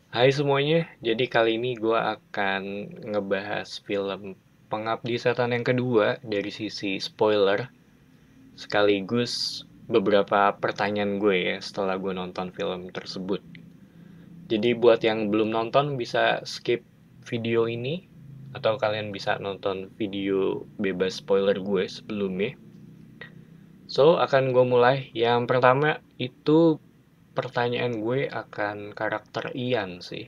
Hai semuanya, jadi kali ini gue akan ngebahas film Pengabdi Setan yang kedua dari sisi spoiler, sekaligus beberapa pertanyaan gue ya setelah gue nonton film tersebut. Jadi buat yang belum nonton bisa skip video ini, atau kalian bisa nonton video bebas spoiler gue sebelumnya. So, akan gue mulai. Yang pertama itu pertanyaan gue akan karakter Ian sih.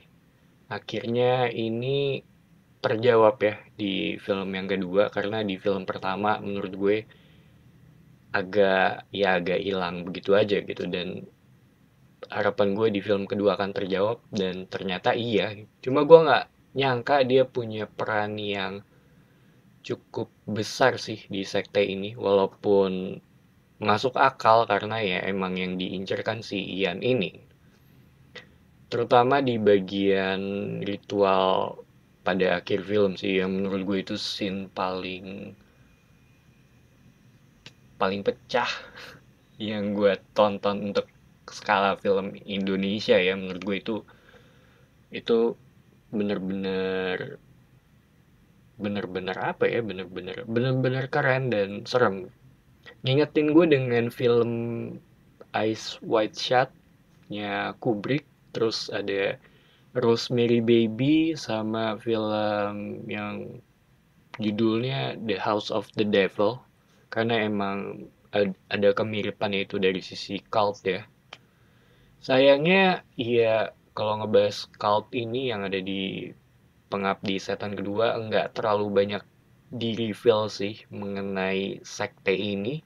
Akhirnya ini terjawab ya di film yang kedua karena di film pertama menurut gue agak hilang begitu aja gitu dan harapan gue di film kedua akan terjawab dan ternyata iya. Cuma gue nggak nyangka dia punya peran yang cukup besar sih di sekte ini walaupun masuk akal karena ya emang yang diincerkan si Ian ini. Terutama di bagian ritual pada akhir film sih yang menurut gue itu scene paling paling pecah yang gue tonton untuk skala film Indonesia ya menurut gue itu bener-bener bener-bener apa ya bener-bener keren dan serem, ngingetin gue dengan film Ice White Shot-nya Kubrick, terus ada Rosemary Baby sama film yang judulnya The House of the Devil karena emang ada kemiripannya itu dari sisi cult ya. Sayangnya ya kalau ngebahas cult ini yang ada di Pengabdi Setan kedua enggak terlalu banyak di reveal sih mengenai sekte ini.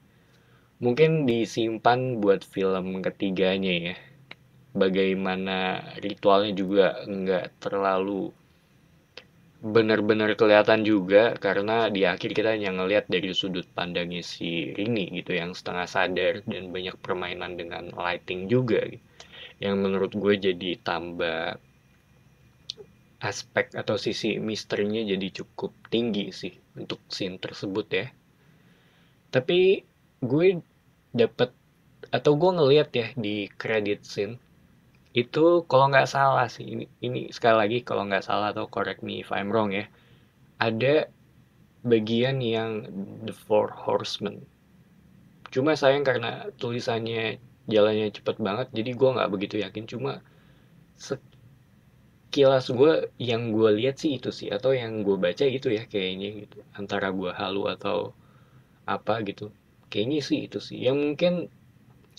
Mungkin disimpan buat film ketiganya ya. Bagaimana ritualnya juga enggak terlalu benar-benar kelihatan juga karena di akhir kita hanya ngelihat dari sudut pandangnya si Rini gitu yang setengah sadar dan banyak permainan dengan lighting juga gitu. Yang menurut gue jadi tambah aspek atau sisi misterinya jadi cukup tinggi sih untuk scene tersebut ya. Tapi gue dapet atau gue ngeliat ya di credit scene itu kalau nggak salah sih ini sekali lagi kalau nggak salah atau correct me if I'm wrong ya, ada bagian yang The Four Horsemen. Cuma sayang karena tulisannya jalannya cepet banget, jadi gue nggak begitu yakin. Cuma sekilas gue yang gue lihat sih itu sih, atau yang gue baca itu ya kayaknya gitu. Antara gue halu atau apa gitu. Kayaknya sih itu sih. Yang mungkin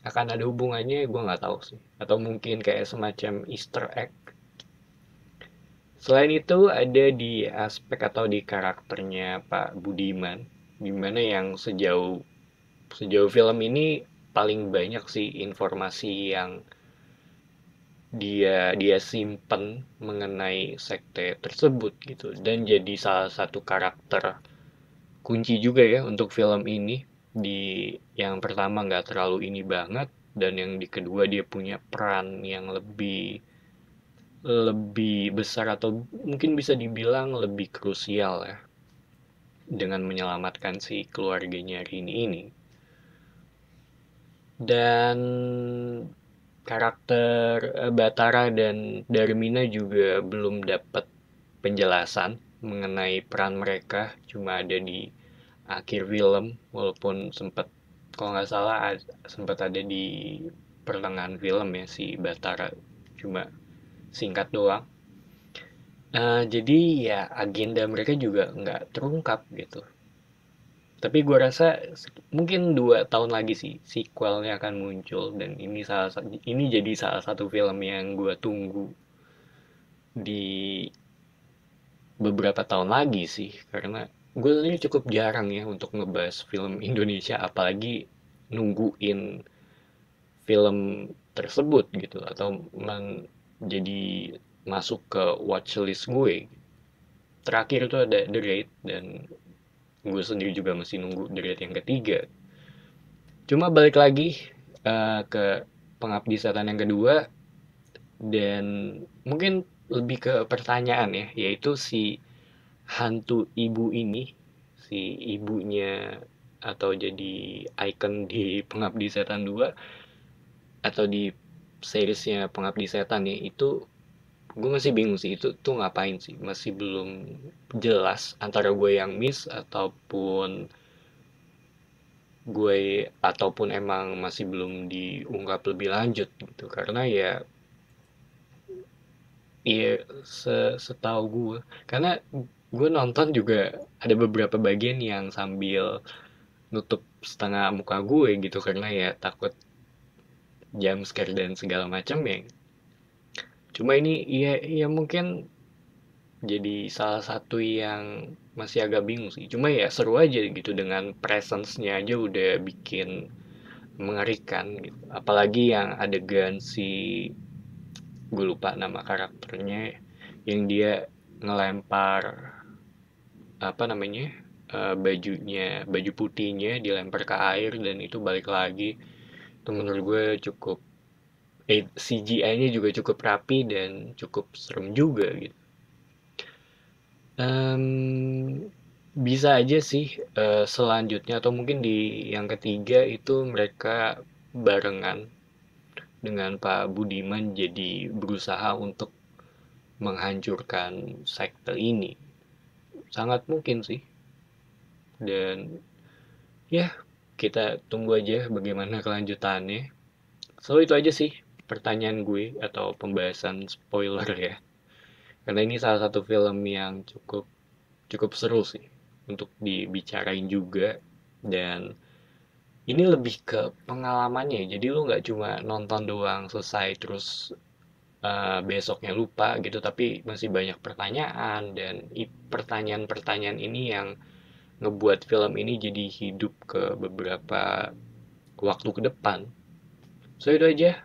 akan ada hubungannya gue nggak tahu sih. Atau mungkin kayak semacam Easter egg. Selain itu ada di aspek atau di karakternya Pak Budiman, gimana yang sejauh sejauh film ini paling banyak sih informasi yang dia dia simpen mengenai sekte tersebut gitu dan jadi salah satu karakter kunci juga ya untuk film ini. Di yang pertama nggak terlalu ini banget dan yang di kedua dia punya peran yang lebih lebih besar atau mungkin bisa dibilang lebih krusial ya dengan menyelamatkan si keluarganya Rini ini. Dan karakter Batara dan Darmina juga belum dapat penjelasan mengenai peran mereka, cuma ada di akhir film, walaupun sempat kalau nggak salah sempat ada di pertengahan film ya si Batara, cuma singkat doang. Jadi ya agenda mereka juga nggak terungkap gitu. Tapi gue rasa mungkin 2 tahun lagi sih sequelnya akan muncul dan ini jadi salah satu film yang gue tunggu di beberapa tahun lagi sih karena gue ini cukup jarang ya untuk ngebahas film Indonesia apalagi nungguin film tersebut gitu atau jadi masuk ke watchlist gue. Terakhir itu ada The Raid dan gue sendiri juga masih nunggu The Raid yang ketiga. Cuma balik lagi ke Pengabdi Setan yang kedua dan mungkin lebih ke pertanyaan ya, yaitu si hantu ibu ini, si ibunya atau jadi icon di Pengabdi Setan 2 atau di seriesnya Pengabdi Setan ya, itu gue masih bingung sih itu tuh ngapain sih, masih belum jelas antara gue yang miss ataupun emang masih belum diungkap lebih lanjut gitu, karena ya iya setahu gue, karena gue nonton juga ada beberapa bagian yang sambil nutup setengah muka gue gitu, karena ya takut jump scare dan segala macam ya. Cuma ini iya iya mungkin jadi salah satu yang masih agak bingung sih. Cuma ya seru aja gitu, dengan presence-nya aja udah bikin mengerikan gitu. Apalagi yang adegan si, gue lupa nama karakternya, yang dia ngelempar apa namanya, baju putihnya dilempar ke air dan itu balik lagi. Itu menurut gue cukup, CGI-nya juga cukup rapi dan cukup serem juga gitu. Mmm, Bisa aja sih, selanjutnya atau mungkin di yang ketiga itu mereka barengan dengan Pak Budiman jadi berusaha untuk menghancurkan sekte ini. Sangat mungkin sih, dan ya kita tunggu aja bagaimana kelanjutannya. So itu aja sih pertanyaan gue atau pembahasan spoiler ya. Karena ini salah satu film yang cukup cukup seru sih untuk dibicarain juga, dan ini lebih ke pengalamannya. Jadi lu nggak cuma nonton doang selesai terus besoknya lupa gitu, tapi masih banyak pertanyaan, dan pertanyaan-pertanyaan ini yang ngebuat film ini jadi hidup ke beberapa waktu ke depan. So itu aja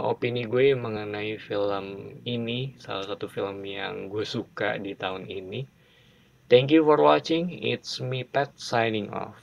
opini gue mengenai film ini, salah satu film yang gue suka di tahun ini. Thank you for watching. It's me Pat signing off.